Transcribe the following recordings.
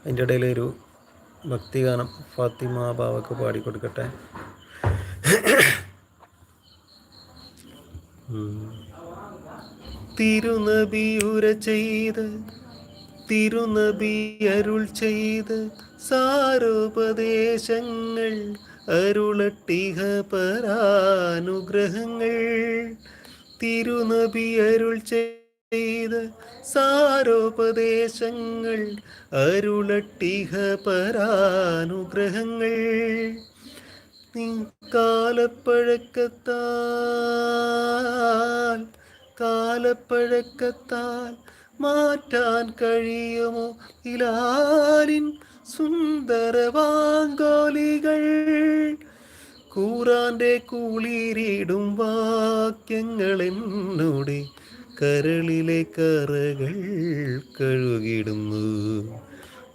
അതിൻ്റെ ഇടയിലൊരു ഭക്തിഗാനം ഫാത്തിമ ബാവക്ക് പാടിക്കൊടുക്കട്ടെ. തിരുനബിയുര ചെയ്ത് തിരുനബി അരുൾ ചെയ്ത് സാരോപദേശങ്ങൾ അരുളട്ടിഹ പരാനുഗ്രഹങ്ങൾ. തിരുനബി അരുൾ ചെയ്ത് സാരോപദേശങ്ങൾ അരുളട്ടിഹ പരാനുഗ്രഹങ്ങൾ. കാലപ്പഴക്കത്താൽ മാറ്റാൻ കഴിയുമോ ഹിലാലിൻ സുന്ദരവാങ്കോലികൾ. ഖുർആന്റെ കുളിരിടും വാക്യങ്ങൾ എന്നോട് കരളിലെ കറകൾ കഴുകിടുന്നു.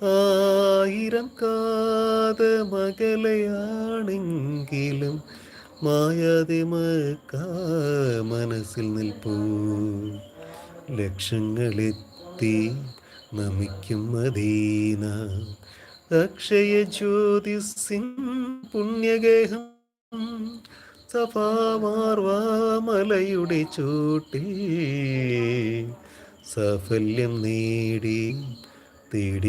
1000 കാതമകലയാണെങ്കിലും മായാതെ മനസ്സിൽ നിൽപ്പൂ. ലക്ഷങ്ങളെത്തി നമിക്കും മദീന, അക്ഷയ ജ്യോതിസിൻ പുണ്യഗേഹം. സഫാമാർവാമലയുടെ ചോട്ടിൽ സാഫല്യം നേടി തേടി